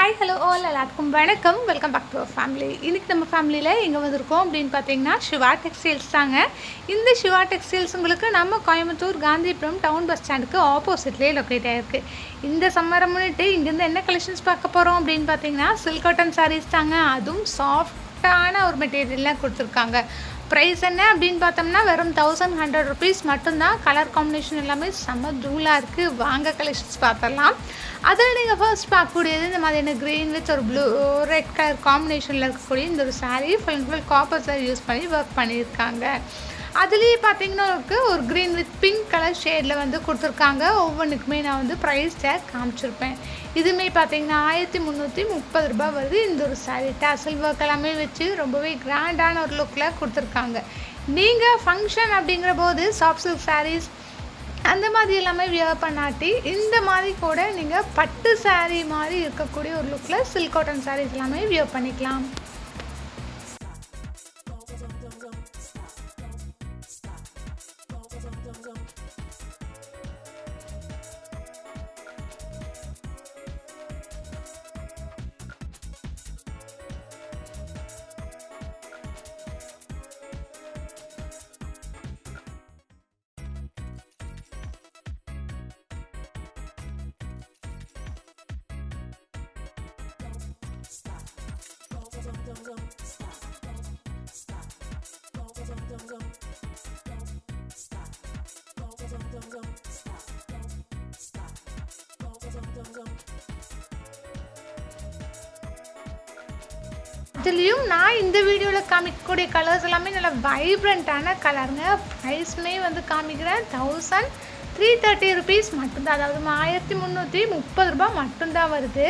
Hi hello all எல்லாத்துக்கும் வணக்கம். Welcome back to our family. இன்றைக்கி நம்ம ஃபேமிலியில் எங்கே வந்திருக்கோம் அப்படின்னு பார்த்தீங்கன்னா சிவா டெக்ஸ்டைல்ஸ் தாங்க. இந்த சிவா டெக்ஸ்டைல்ஸ் உங்களுக்கு நம்ம கோயம்புத்தூர் காந்திபுரம் டவுன் பஸ் ஸ்டாண்டுக்கு ஆப்போசிட்லேயே லொக்கேட் ஆகிருக்கு. இந்த சம்மரை முன்னிட்டு இங்கேருந்து என்ன கலெக்ஷன்ஸ் பார்க்க போகிறோம் அப்படின்னு பார்த்தீங்கன்னா சில்க் காட்டன் சாரீஸ் தாங்க. அதுவும் சாஃப்டான ஒரு மெட்டீரியல்லாம் கொடுத்துருக்காங்க. ப்ரைஸ் என்ன அப்படின்னு பார்த்தோம்னா வெறும் 1100 rupees மட்டும்தான். கலர் காம்பினேஷன் எல்லாமே செம்ம தூளாக இருக்குது. வாங்க கலெக்ஷன்ஸ் பார்த்துடலாம். அதில் நீங்கள் ஃபர்ஸ்ட் பார்க்கக்கூடியது இந்த மாதிரியான க்ரீன் வித் ஒரு ப்ளூ ரெட் கலர் காம்பினேஷனில் இருக்கக்கூடிய இந்த ஒரு sari full and full copper sorry use பண்ணி ஒர்க் பண்ணியிருக்காங்க. அதுலேயே பார்த்தீங்கன்னா ஒரு க்ரீன் வித் பிங்க் கலர் ஷேடில் வந்து கொடுத்துருக்காங்க. ஒவ்வொன்றுக்குமே நான் வந்து ப்ரைஸ் டேக் காமிச்சிருப்பேன். இதுவுமே பார்த்தீங்கன்னா 1330 ரூபாய் வருது. இந்த ஒரு சாரீ டாசல் ஒர்க் எல்லாமே வச்சு ரொம்பவே கிராண்டான ஒரு லுக்கில் கொடுத்துருக்காங்க. நீங்கள் ஃபங்க்ஷன் அப்படிங்கிற போது சாஃப்ட் சில்க் சாரீஸ் அந்த மாதிரி எல்லாமே வியர் பண்ணாட்டி இந்த மாதிரி கூட நீங்கள் பட்டு சாரீ மாதிரி இருக்கக்கூடிய ஒரு லுக்கில் சில்க் காட்டன் சாரீஸ் எல்லாமே வியர் பண்ணிக்கலாம். இதுலேயும் நான் இந்த வீடியோவில் காமிக்கக்கூடிய கலர்ஸ் எல்லாமே நல்ல வைப்ரண்ட்டான கலருங்க. ப்ரைஸுமே வந்து காமிக்கிறேன் 1330 rupees மட்டும்தான். அதாவது 1330 ரூபாய் மட்டும்தான் வருது.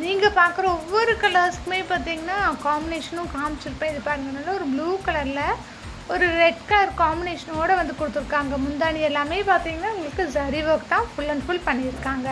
நீங்கள் பார்க்குற ஒவ்வொரு கலர்ஸ்க்குமே பார்த்தீங்கன்னா காம்பினேஷனும் காமிச்சிருப்பேன். இது பாருங்கனால ஒரு ப்ளூ கலரில் ஒரு ரெட் கலர் காம்பினேஷனோடு வந்து கொடுத்துருக்காங்க. முந்தானி எல்லாமே பார்த்தீங்கன்னா உங்களுக்கு ஜரி ஒர்க் தான் ஃபுல் அண்ட் ஃபுல் பண்ணியிருக்காங்க.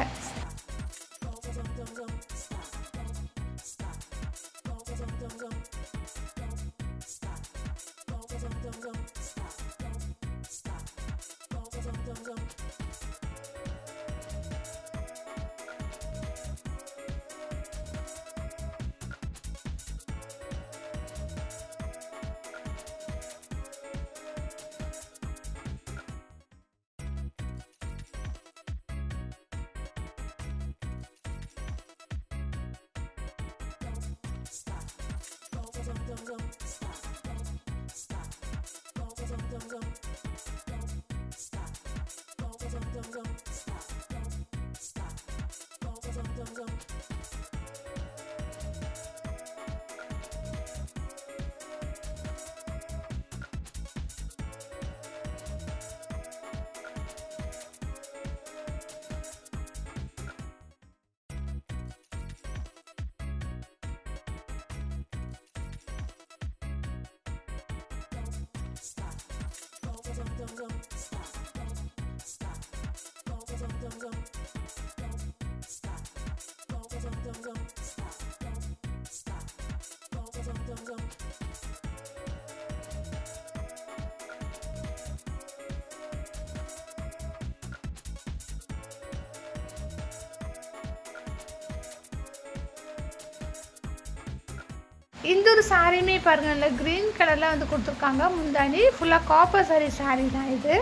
இந்த ஒரு சாரியுமே பாருங்கள் நல்ல க்ரீன் கலரில் வந்து கொடுத்துருக்காங்க. முந்தானி ஃபுல்லாக காப்பர் சாரி தான் இது.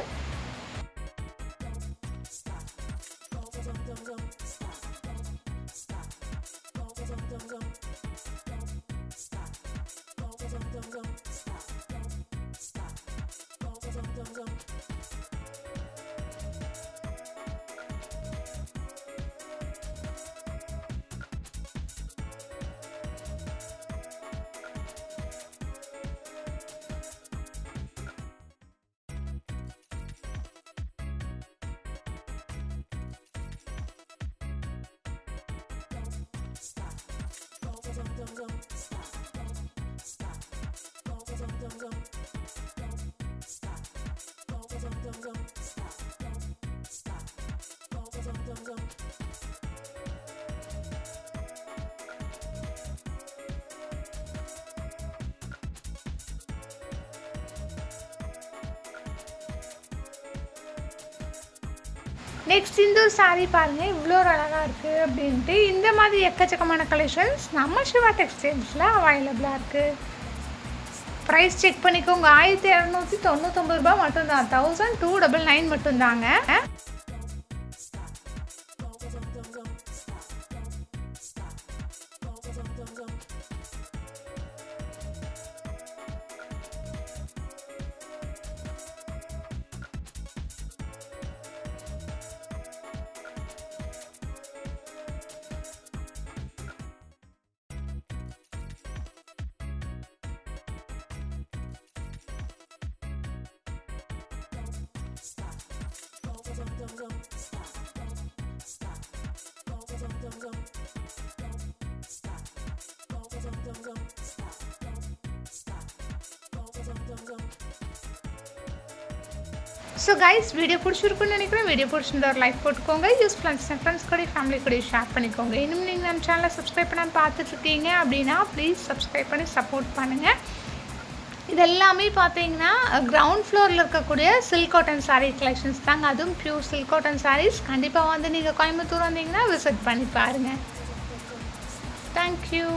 நெக்ஸ்ட் இந்த ஒரு saree பாருங்கள், இவ்வளோ ஒரு அழகாக இருக்குது அப்படின்ட்டு. இந்த மாதிரி எக்கச்சக்கமான கலெக்ஷன்ஸ் நம்ம சிவா டெக்ஸ்டைல்ஸில் அவைலபிளாக இருக்குது. ப்ரைஸ் செக் பண்ணிக்கோங்க. 1299 ரூபாய் மட்டும்தான். 1299 மட்டும்தாங்க. ஸோ கைஸ், வீடியோ பிடிச்சிருக்குன்னு நினைக்கிறேன். வீடியோ பிடிச்சிருந்தா ஒரு லைக் போட்டுக்கோங்க. யூஸ்ஃபுல்லாக ஃப்ரெண்ட்ஸ் கூட ஃபேமிலி கூட ஷேர் பண்ணிக்கோங்க. இன்னும் நீங்கள் நம்ம சேனலை சப்ஸ்கிரைப் பண்ணாமல் பார்த்துட்ருக்கீங்க அப்படின்னா ப்ளீஸ் சப்ஸ்கிரைப் பண்ணி சப்போர்ட் பண்ணுங்கள். இது எல்லாமே பார்த்தீங்கன்னா கிரவுண்ட் ஃப்ளோரில் இருக்கக்கூடிய சில்க் காட்டன் சாரீ கலெக்ஷன்ஸ் தாங்க. அதுவும் பியூர் சில்க் காட்டன் சாரீஸ். கண்டிப்பாக வந்து நீங்கள் கோயம்புத்தூர் வந்தீங்கன்னா விசிட் பண்ணி பாருங்கள். தேங்க்யூ.